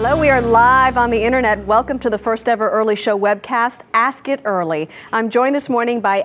Hello, we are live on the internet. Welcome to the first ever early show webcast, Ask It Early. I'm joined this morning by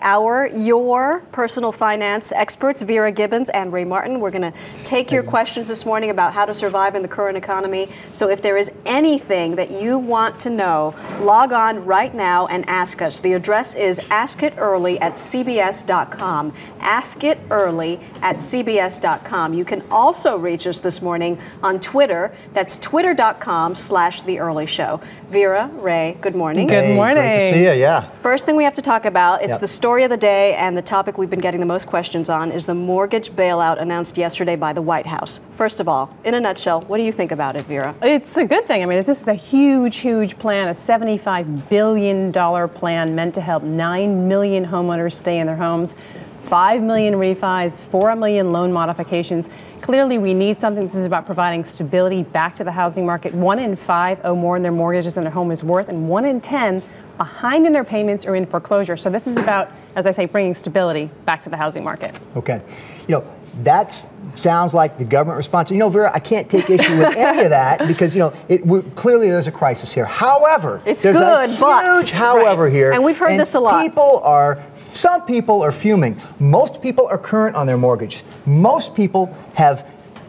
your personal finance experts, Vera Gibbons and Ray Martin. We're going to take your questions this morning about how to survive in the current economy. So if there is anything that you want to know, log on right now and ask us. The address is askitearly@cbs.com. Askitearly@cbs.com. You can also reach us this morning on Twitter. That's twitter.com/The Early Show. Vera, Ray, good morning. Good morning. Great to see you, yeah. First thing we have to talk about, it's the story of the day, and the topic we've been getting the most questions on is the mortgage bailout announced yesterday by the White House. First of all, in a nutshell, what do you think about it, Vera? It's a good thing. I mean, this is a huge plan, a $75 billion plan meant to help 9 million homeowners stay in their homes. 5 million refis, 4 million loan modifications. Clearly, we need something. This is about providing stability back to the housing market. 1 in 5 owe more in their mortgages than their home is worth, and 1 in 10 behind in their payments or in foreclosure. So this is about, as I say, bringing stability back to the housing market. Okay. That sounds like the government response. Vera, I can't take issue with any of that because, clearly there's a crisis here. However, there's a but huge however here. And we've heard this a lot. Some people are fuming. Most people are current on their mortgage. Most people have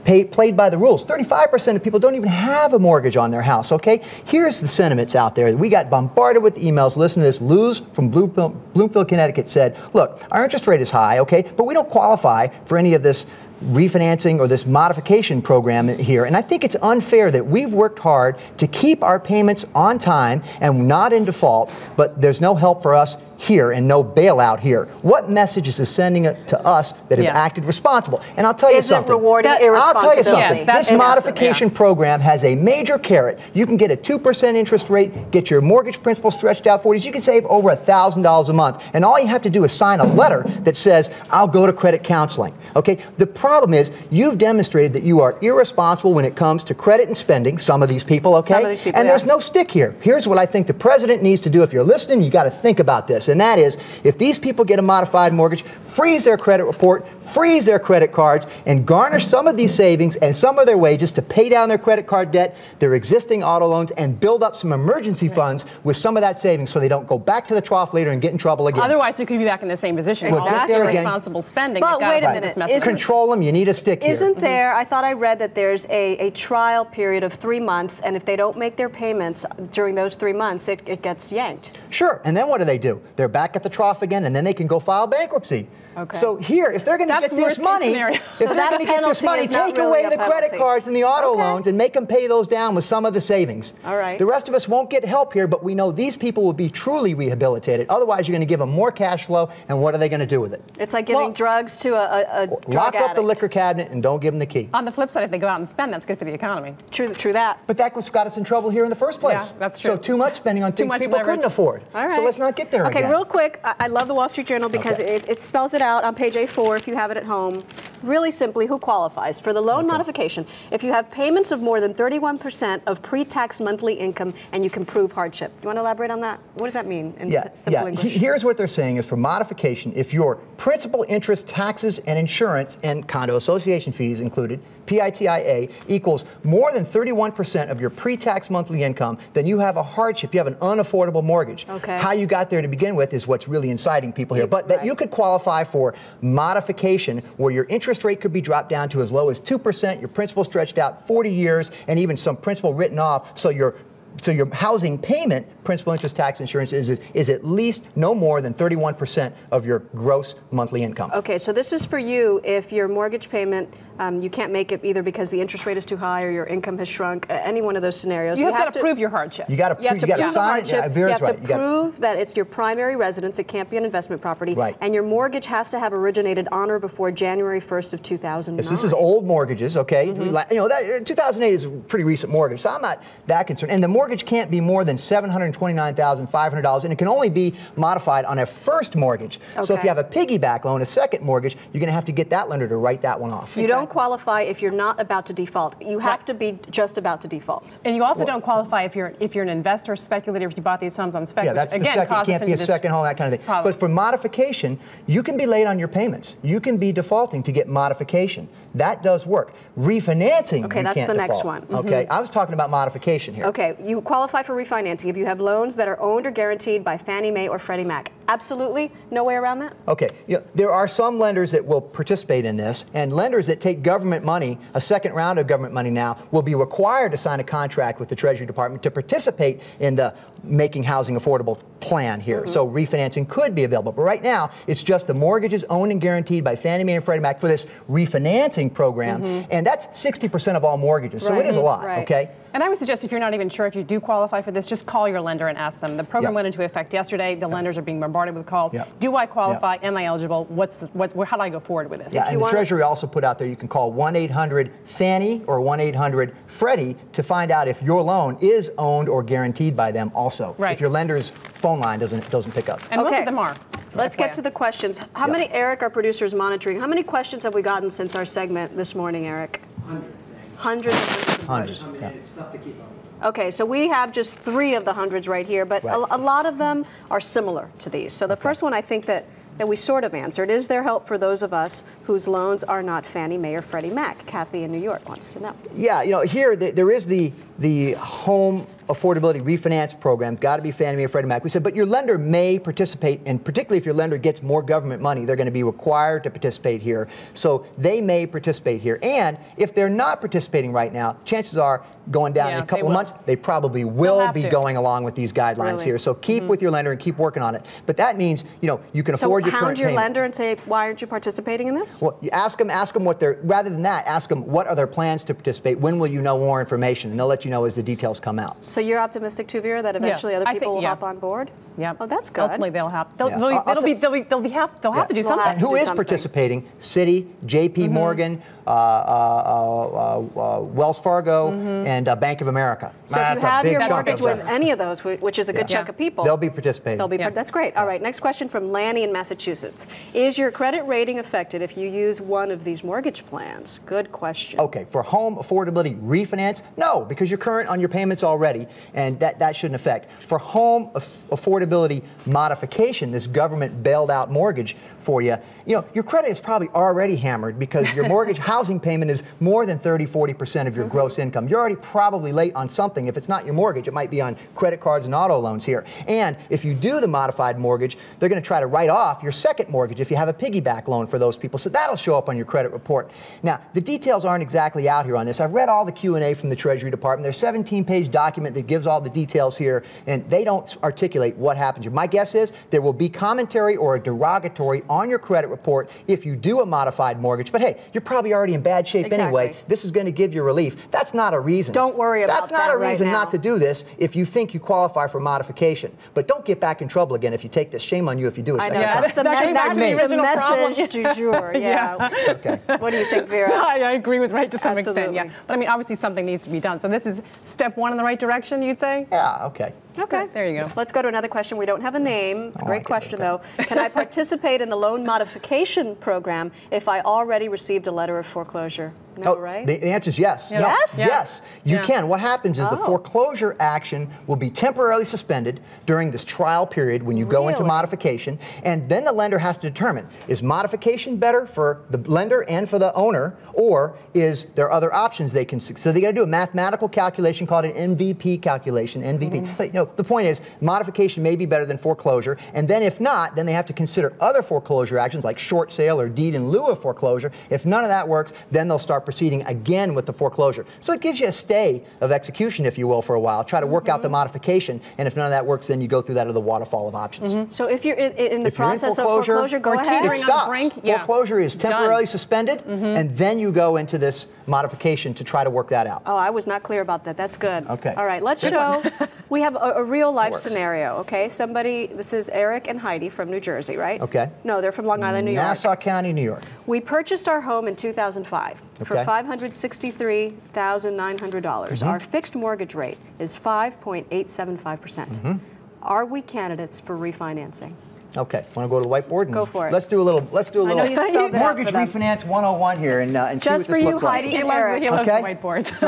played by the rules. 35% of people don't even have a mortgage on their house, okay? Here's the sentiments out there. We got bombarded with emails. Listen to this. Luz from Bloomfield, Connecticut said, look, our interest rate is high, okay, but we don't qualify for any of this refinancing or this modification program here. And I think it's unfair that we've worked hard to keep our payments on time and not in default, but there's no help for us here and no bailout here. What message is this sending to us that have acted responsible? And I'll tell you something. Rewarding I'll tell you something. Yes, this modification program has a major carrot. You can get a 2% interest rate, get your mortgage principal stretched out 40 years. You can save over $1,000 a month. And all you have to do is sign a letter that says, I'll go to credit counseling. Okay? The problem is you've demonstrated that you are irresponsible when it comes to credit and spending, some of these people, okay? Some of these people, and there's no stick here. Here's what I think the president needs to do. If you're listening, you got to think about this. And that is, if these people get a modified mortgage, freeze their credit report, freeze their credit cards, and garnish some of these savings and some of their wages to pay down their credit card debt, their existing auto loans, and build up some emergency funds with some of that savings so they don't go back to the trough later and get in trouble again. Otherwise, they could be back in the same position. Exactly. All this irresponsible spending. But wait a minute. Control them. You need a stick here. Isn't there, I thought I read that there's a trial period of 3 months, and if they don't make their payments during those 3 months, it gets yanked. Sure. And then what do? They're back at the trough again, and then they can go file bankruptcy. Okay. So here, if they're going to get this money, take away the credit cards and the auto loans and make them pay those down with some of the savings. All right. The rest of us won't get help here, but we know these people will be truly rehabilitated. Otherwise, you're going to give them more cash flow, and what are they going to do with it? It's like giving drugs to a drug lock addict. up the liquor cabinet and don't give them the key. On the flip side, if they go out and spend, that's good for the economy. True that. But that got us in trouble here in the first place. Yeah, that's true. So too much spending on things people couldn't afford. All right. So let's not get there again. Okay, real quick, I love the Wall Street Journal because it spells it out on page A4 if you have it at home. Really simply, who qualifies for the loan modification? If you have payments of more than 31% of pre-tax monthly income and you can prove hardship. You want to elaborate on that? What does that mean in simple English? Here's what they're saying is for modification, if your principal, interest, taxes, and insurance and condo association fees included, PITIA, equals more than 31% of your pre-tax monthly income, then you have a hardship. You have an unaffordable mortgage. Okay. How you got there to begin with is what's really inciting people here. But that you could qualify for modification where your interest rate could be dropped down to as low as 2%, your principal stretched out 40 years, and even some principal written off, so your housing payment, principal, interest, tax, insurance, is at least no more than 31% of your gross monthly income. Okay, so this is for you if your mortgage payment, you can't make it either because the interest rate is too high or your income has shrunk, any one of those scenarios. You have to prove your hardship. You got to prove the hardship. You have to prove that it's your primary residence. It can't be an investment property. Right. And your mortgage has to have originated on or before January 1st of 2009. Yes, this is old mortgages, okay? 2008 is a pretty recent mortgage, so I'm not that concerned. And the mortgage can't be more than $729,500, and it can only be modified on a first mortgage. Okay. So if you have a piggyback loan, a second mortgage, you're going to have to get that lender to write that one off. You don't qualify if you're not about to default. You have to be just about to default. And you also don't qualify if you're an investor, speculator, if you bought these homes on spec. Yeah, that's the second. It can't be a second home, that kind of thing. But for modification, you can be late on your payments. You can be defaulting to get modification. That does work. Refinancing, okay, you that's can't the next default. one. Okay, I was talking about modification here. Okay, you qualify for refinancing if you have loans that are owned or guaranteed by Fannie Mae or Freddie Mac. Absolutely, no way around that? Okay, there are some lenders that will participate in this, and lenders that take government money, a second round of government money now, will be required to sign a contract with the Treasury Department to participate in the Making Housing Affordable plan here. So refinancing could be available, but right now it's just the mortgages owned and guaranteed by Fannie Mae and Freddie Mac for this refinancing program, and that's 60% of all mortgages, so it is a lot, okay? And I would suggest if you're not even sure if you do qualify for this, just call your lender and ask them. The program went into effect yesterday. The lenders are being bombarded with calls. Do I qualify? Am I eligible? How do I go forward with this? Yeah, and the Treasury also put out there you can call 1-800-FANNIE or 1-800-FREDDIE to find out if your loan is owned or guaranteed by them also. If your lender's phone line doesn't pick up. And most of them are. Let's get to the questions. How many, Eric, our producer, is monitoring? How many questions have we gotten since our segment this morning, Eric? Hundreds. Hundreds. It's tough to keep up. Okay, so we have just 3 of the hundreds right here, but a lot of them are similar to these. So the first one I think that we sort of answered. Is there help for those of us whose loans are not Fannie Mae or Freddie Mac? Kathy in New York wants to know. Yeah, here there is the home affordability refinance program, got to be Fannie Mae or Freddie Mac. We said, but your lender may participate, and particularly if your lender gets more government money, they're going to be required to participate here. So they may participate here. And if they're not participating right now, chances are going down in a couple of months, they probably will be going along with these guidelines here. So keep with your lender and keep working on it. But that means, you can afford your current payment. So hound your lender and say, why aren't you participating in this? Well, you ask them what they're, rather than that, ask them what are their plans to participate, when will you know more information, and they'll let you know as the details come out. So you're optimistic too, Vera, that eventually other people will hop on board? Yeah. Oh, that's good. Ultimately, they'll have to do something. And who is participating? Citi, J.P. Morgan, Wells Fargo, and Bank of America. So if you have your mortgage with any of those, which is a good chunk of people, they'll be participating. That's great. All right, next question from Lanny in Massachusetts. Is your credit rating affected if you use one of these mortgage plans? Good question. Okay, for home affordability refinance, no, because you're current on your payments already, and that shouldn't affect. For home affordability modification, this government bailed out mortgage for you, your credit is probably already hammered because your mortgage housing payment is more than 30-40% of your gross income. You're already probably late on something. If it's not your mortgage, it might be on credit cards and auto loans here. And if you do the modified mortgage, they're going to try to write off your second mortgage if you have a piggyback loan for those people. So that'll show up on your credit report. Now, the details aren't exactly out here on this. I've read all the Q&A from the Treasury Department. There's a 17-page document that gives all the details here, and they don't articulate what happens here. My guess is there will be commentary or a derogatory on your credit report if you do a modified mortgage. But hey, you're probably already in bad shape anyway. This is going to give you relief. That's not a reason. Don't worry about that. That's not a reason not to do this if you think you qualify for modification. But don't get back in trouble again if you take this. Shame on you if you do a second time. That's the message du jour. Okay. What do you think, Vera? I agree with Ray to some extent, But I mean, obviously something needs to be done. So this is step 1 in the right direction, you'd say? Yeah, okay. Okay. There you go. Let's go to another question. We don't have a name. It's a great question, though. Can I participate in the loan modification program if I already received a letter of foreclosure? No, right? The answer is yes. Yes? Yes, you can. What happens is the foreclosure action will be temporarily suspended during this trial period when you go into modification, and then the lender has to determine, is modification better for the lender and for the owner, or is there other options they can see? So they got to do a mathematical calculation called an MVP calculation, MVP. But, the point is, modification may be better than foreclosure, and then if not, then they have to consider other foreclosure actions like short sale or deed in lieu of foreclosure. If none of that works, then they'll start proceeding again with the foreclosure. So it gives you a stay of execution, if you will, for a while. Try to work out the modification, and if none of that works, then you go through that other waterfall of options. So if you're in the process of foreclosure, go ahead. It stops. Foreclosure is temporarily suspended, and then you go into this modification to try to work that out. Oh, I was not clear about that. That's good. Okay. All right, let's show. We have a real life scenario, okay? This is Eric and Heidi from New Jersey, right? Okay. No, they're from Long Island, New York. Nassau County, New York. We purchased our home in 2005 for $563,900. Our fixed mortgage rate is 5.875%. Are we candidates for refinancing? Okay, want to go to the whiteboard? And go for it. Let's do a little I know you spelled that mortgage refinance 101 here and see what this looks like. Heidi and Eric. He loves the whiteboards.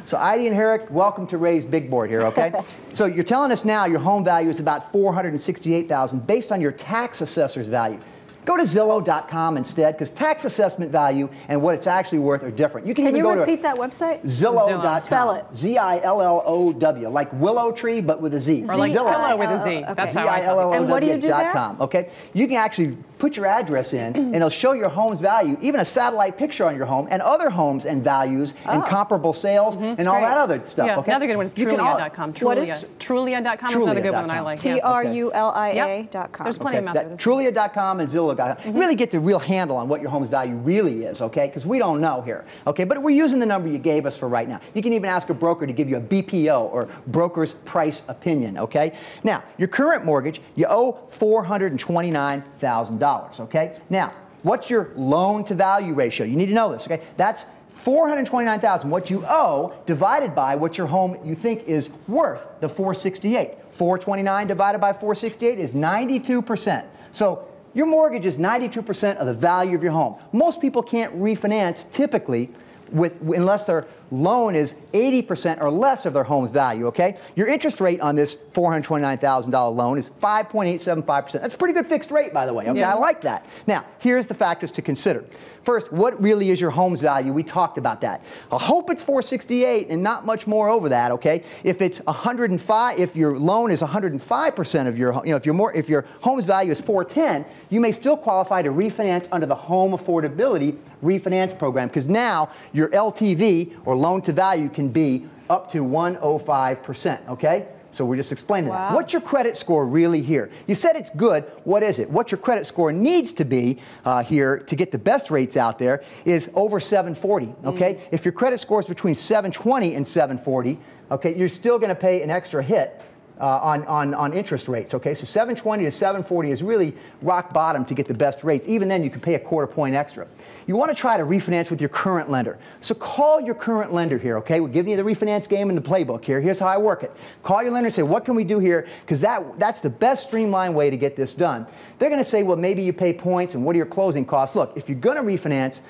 So Heidi and Herrick, welcome to Ray's Big Board here, okay? So you're telling us now your home value is about $468,000 based on your tax assessor's value. Go to Zillow.com instead, because tax assessment value and what it's actually worth are different. You can even you go repeat that website? Zillow.com. Spell it. Zillow, like willow tree, but with a Z. Or like pillow with a Z. Okay. That's how I call it. And what do you do there? Okay, you can actually put your address in, and it'll show your home's value, even a satellite picture on your home, and other homes and values, and comparable sales, and all that other stuff. Yeah, okay? another good one is Trulia.com. What is Trulia.com is another good one that I like. Trulia.com. There's plenty of them out there. Trulia.com and Zillow.com. Really get the real handle on what your home's value really is, okay? Because we don't know here, okay? But we're using the number you gave us for right now. You can even ask a broker to give you a BPO, or broker's price opinion, okay? Now, your current mortgage, you owe $429,000, okay? Now, what's your loan to value ratio? You need to know this, okay? That's $429,000, what you owe, divided by what your home you think is worth, the $468. $429 divided by $468 is 92%. So your mortgage is 92% of the value of your home. Most people can't refinance typically unless their loan is 80% or less of their home's value, okay? Your interest rate on this $429,000 loan is 5.875%. That's a pretty good fixed rate, by the way, okay? Yeah. I like that. Now, here's the factors to consider. First, what really is your home's value? We talked about that. I hope it's $468 and not much more over that, okay? If it's 105, if your loan is 105% of your, if your home's value is $410, you may still qualify to refinance under the home affordability refinance program, because now your LTV, or loan to value, can be up to 105%, okay? So we're just explaining that. What's your credit score really here? You said it's good. What is it? What your credit score needs to be here to get the best rates out there is over 740, okay? If your credit score is between 720 and 740, okay, you're still going to pay an extra hit on interest rates, okay? So 720 to 740 is really rock bottom to get the best rates. Even then, you can pay a quarter point extra. You want to try to refinance with your current lender. So call your current lender here, okay? We're giving you the refinance game and the playbook here. Here's how I work it. Call your lender and say, what can we do here? Because that's the best streamlined way to get this done. They're going to say, well, maybe you pay points, and what are your closing costs? Look, if you're going to refinance,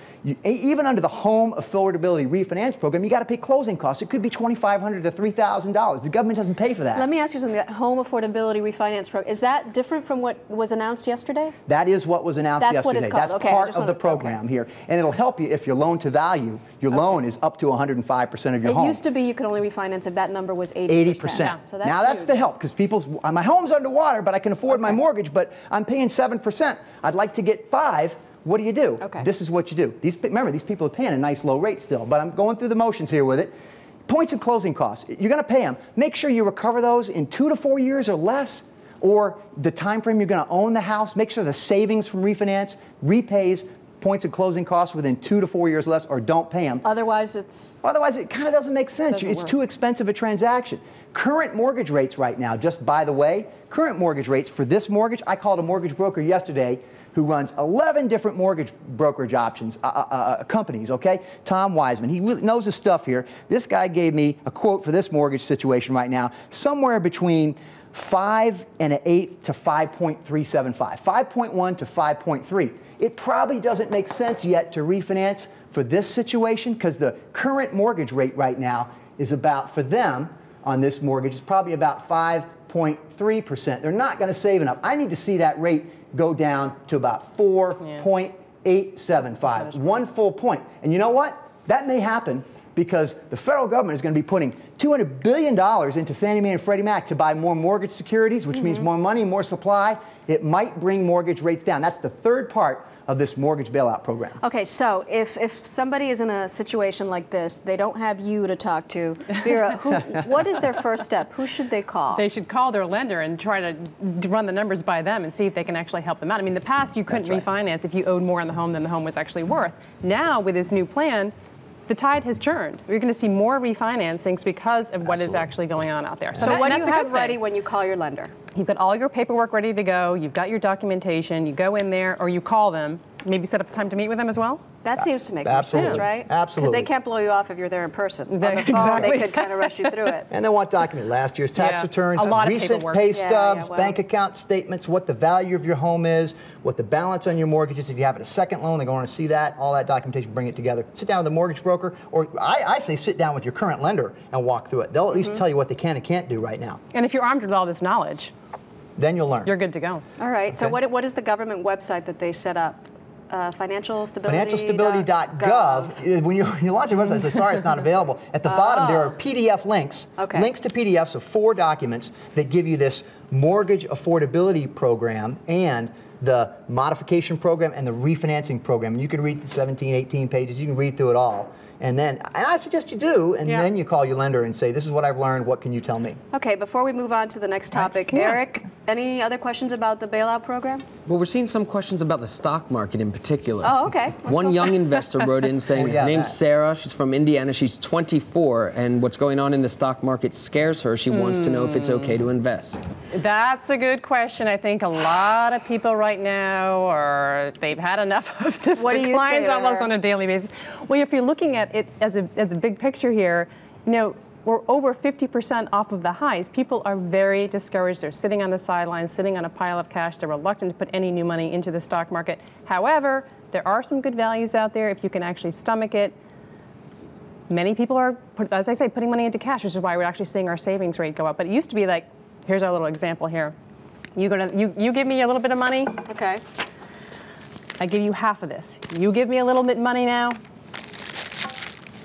even under the home affordability refinance program, you got to pay closing costs. It could be $2,500 to $3,000. The government doesn't pay for that. Let me ask you something. That home affordability refinance program, is that different from what was announced yesterday? That is what was announced yesterday. That's what it's called. That's part of the program here. And it'll help you if your loan to value, your loan is up to 105% of your home. It used to be you could only refinance if that number was 80%. 80%. Yeah, so now that's the help, because my home's underwater, but I can afford my mortgage, but I'm paying 7%. I'd like to get 5%. What do you do? Okay. This is what you do. Remember, these people are paying a nice low rate still, but I'm going through the motions here with it. Points and closing costs. You're going to pay them. Make sure you recover those in 2 to 4 years or less, or the time frame you're going to own the house. Make sure the savings from refinance repays points and closing costs within 2 to 4 years or less, or don't pay them. Otherwise, it kind of doesn't make sense. It's too expensive a transaction. Current mortgage rates right now, just by the way, current mortgage rates for this mortgage, I called a mortgage broker yesterday who runs 11 different mortgage brokerage options, companies, okay? Tom Wiseman. He really knows his stuff here. This guy gave me a quote for this mortgage situation right now, somewhere between 5 1/8 to 5.375, 5.1 to 5.3. It probably doesn't make sense yet to refinance for this situation, because the current mortgage rate right now is about, for them on this mortgage, is probably about 5.3%. They're not going to save enough. I need to see that rate go down to about 4.875, 1 full point. And you know what? That may happen because the federal government is going to be putting $200 billion into Fannie Mae and Freddie Mac to buy more mortgage securities, which means more money, more supply. It might bring mortgage rates down. That's the third part of this mortgage bailout program. Okay, so if somebody is in a situation like this, they don't have you to talk to, Vera, what is their first step? Who should they call? They should call their lender and try to run the numbers by them and see if they can actually help them out. I mean, in the past, you couldn't refinance if you owed more on the home than the home was actually worth. Now, with this new plan, the tide has turned. We're going to see more refinancings because of what is actually going on out there. So what do you have ready when you call your lender? You've got all your paperwork ready to go. You've got your documentation. You go in there, or you call them. Maybe set up a time to meet with them as well? That seems to make more sense, right? Absolutely. Because they can't blow you off if you're there in person. On the phone, Exactly. they could kind of rush you through it. And they want documented last year's tax returns, a lot of recent paperwork. pay stubs, bank account statements, what the value of your home is, what the balance on your mortgage is. If you have a second loan, they're going to see that, all that documentation, bring it together. Sit down with a mortgage broker, or I say sit down with your current lender and walk through it. They'll at least tell you what they can and can't do right now. And if you're armed with all this knowledge, then you'll learn. You're good to go. All right. So Okay. what is the government website that they set up? Financialstability.gov. When you launch a website, it says, sorry, it's not available. At the bottom, there are PDF links, links to PDFs of 4 documents that give you this mortgage affordability program and the modification program and the refinancing program. And you can read the 17, 18 pages. You can read through it all. And I suggest you do, and then you call your lender and say, this is what I've learned, what can you tell me? Okay, before we move on to the next topic, Eric, any other questions about the bailout program? Well, we're seeing some questions about the stock market in particular. Oh, okay. One young investor wrote in saying, her name's Sarah, she's from Indiana, she's 24, and what's going on in the stock market scares her. She wants to know if it's okay to invest. That's a good question. I think a lot of people right now they've had enough of this declines almost on a daily basis. Well, if you're looking at it as the big picture here, we're over 50% off of the highs. People are very discouraged. They're sitting on the sidelines, sitting on a pile of cash. They're reluctant to put any new money into the stock market. However, there are some good values out there if you can actually stomach it. Many people are, as I say, putting money into cash, which is why we're actually seeing our savings rate go up. But it used to be like, here's our little example here. You give me a little bit of money. Okay. I give you half of this. You give me a little bit of money now.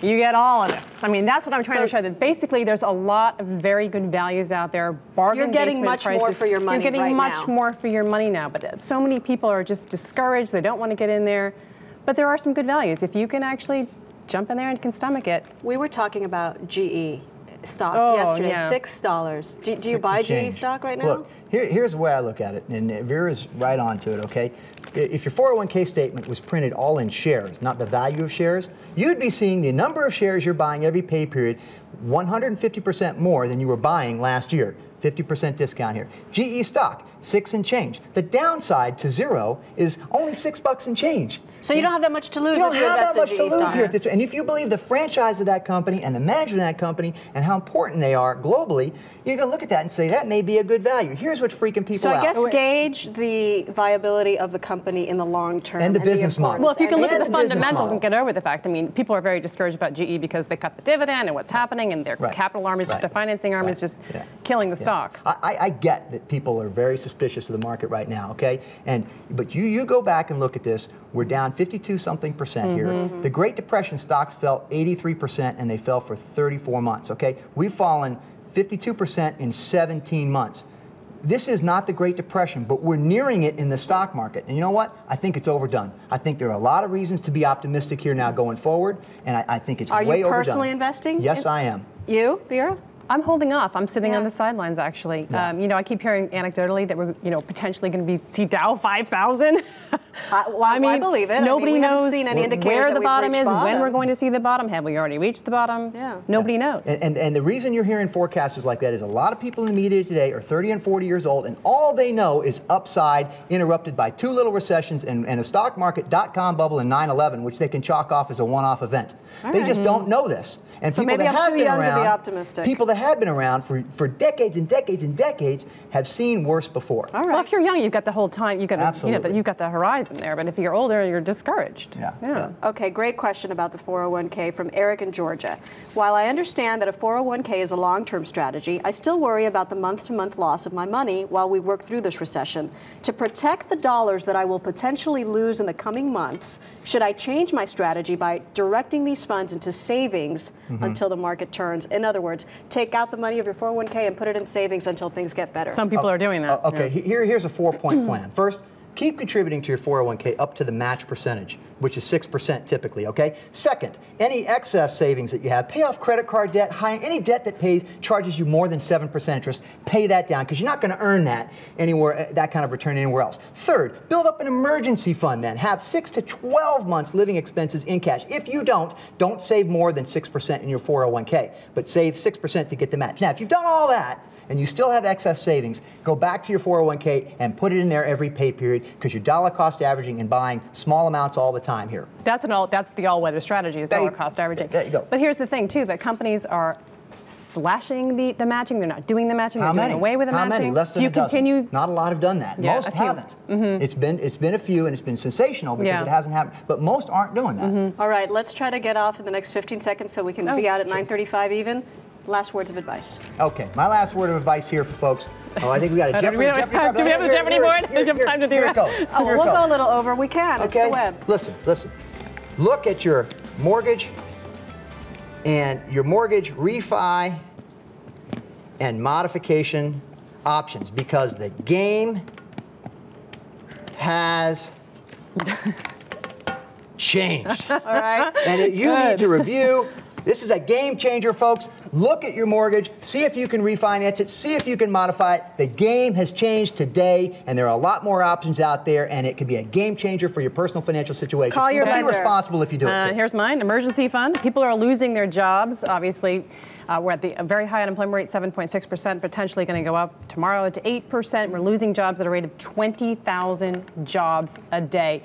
You get all of this. I mean, that's what I'm trying to show, that basically there's a lot of very good values out there. Bargain basement prices. You're getting much more for your money. You're getting much more for your money now. But so many people are just discouraged. They don't want to get in there. But there are some good values. If you can actually jump in there and can stomach it. We were talking about GE stock yesterday, $6. Do you buy GE stock right now? Look, here's the way I look at it, and Vera's right on to it, okay? If your 401k statement was printed all in shares, not the value of shares, you'd be seeing the number of shares you're buying every pay period 150% more than you were buying last year. 50% discount here. GE stock, 6 and change. The downside to zero is only $6 and change. So you don't have that much to lose. You don't if you have that much in to GE lose stock. here. And if you believe the franchise of that company and the management of that company and how important they are globally, you're going to look at that and say, that may be a good value. Here's what's freaking people out. So I guess gauge the viability of the company in the long term. And the business model. Well, if you can look at the fundamentals and get over the fact, I mean, people are very discouraged about GE because they cut the dividend and what's happening, and their capital arm is just, the financing arm is just killing the stock. I get that people are very suspicious of the market right now, okay? But you go back and look at this. We're down 52-something% here. The Great Depression stocks fell 83% and they fell for 34 months, okay? We've fallen 52% in 17 months. This is not the Great Depression, but we're nearing it in the stock market. And you know what? I think it's overdone. I think there are a lot of reasons to be optimistic here now going forward, and I think it's way overdone. Are you personally investing? Yes, I am. You, Vera? I'm holding off. I'm sitting on the sidelines, actually. I keep hearing anecdotally that we're, potentially going to see Dow 5,000. I believe it. Nobody knows seen any where the bottom is, when we're going to see the bottom. Have we already reached the bottom? Yeah. Nobody knows. And the reason you're hearing forecasters like that is a lot of people in the media today are 30 and 40 years old, and all they know is upside interrupted by 2 little recessions and a stock market dot-com bubble in 9/11, which they can chalk off as a one-off event. They just don't know this. And so people maybe that I'm have too been young around, to be optimistic. People that have been around for decades and decades and decades have seen worse before. All right. Well, if you're young, you've got the whole time. You've got Absolutely. you've got the horizon there. But if you're older, you're discouraged. Yeah. Okay, great question about the 401k from Eric in Georgia. While I understand that a 401k is a long-term strategy, I still worry about the month-to-month loss of my money while we work through this recession. To protect the dollars that I will potentially lose in the coming months, should I change my strategy by directing these funds into savings until the market turns? In other words, take out the money of your 401k and put it in savings until things get better. Some people are doing that. Okay, here's a 4-point plan. First, keep contributing to your 401k up to the match percentage, which is 6% typically, okay? Second, any excess savings that you have, pay off credit card debt, any debt that charges you more than 7% interest, pay that down, because you're not going to earn that kind of return anywhere else. Third, build up an emergency fund then. Have 6 to 12 months living expenses in cash. If you don't save more than 6% in your 401k, but save 6% to get the match. Now, if you've done all that, and you still have excess savings, go back to your 401k and put it in there every pay period, because you're dollar cost averaging and buying small amounts all the time here. That's the all-weather strategy, is dollar cost averaging. There you go. But here's the thing, too, that companies are slashing the matching. They're not doing the matching. They're doing away with the matching. How many? Less than Do you a dozen. continue? Not a lot have done that. Yeah, most haven't. It's been a few, and it's been sensational because it hasn't happened. But most aren't doing that. All right, let's try to get off in the next 15 seconds so we can be out at 9:35 even. last words of advice. Okay, my last word of advice here for folks. Oh, I think we got a Jeopardy. Do we have the Jeopardy board? We have time to do Here that. it goes. Oh, Here it we'll goes. go a little over. We can. Okay? It's the web. Listen. Look at your mortgage and your mortgage refi and modification options, because the game has changed. All right. And you need to review. This is a game changer, folks. Look at your mortgage, see if you can refinance it, see if you can modify it. The game has changed today, and there are a lot more options out there, and it could be a game changer for your personal financial situation. Call your Be lender. responsible if you do it too. Here's mine, emergency fund. People are losing their jobs. Obviously, we're at the very high unemployment rate, 7.6%, potentially going to go up tomorrow to 8%. We're losing jobs at a rate of 20,000 jobs a day.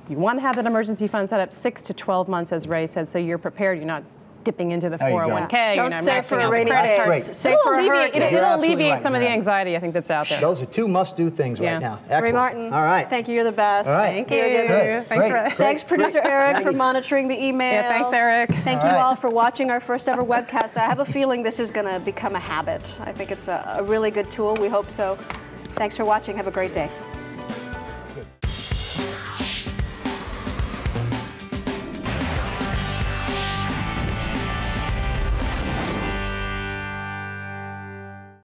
You want to have that emergency fund set up 6 to 12 months, as Ray said, so you're prepared. You're not dipping into the There you go. 401k. Don't you're save maxing for a out the rainy credit day. cards. Great. Save for a hurricane. You're It'll absolutely alleviate right, some of the Vera. anxiety, I think, that's out there. Those are two must-do things Yeah. right now. Ray Excellent. Martin. All right. Thank you. You're the best. All right. Thank Vera you. Gibbons. Thanks, Ray. Thanks, producer Eric, for Maggie. monitoring the emails. Yeah, thanks, Eric. Thank you all for watching our first ever webcast. I have a feeling this is going to become a habit. I think it's a really good tool. We hope so. Thanks for watching. Have a great day.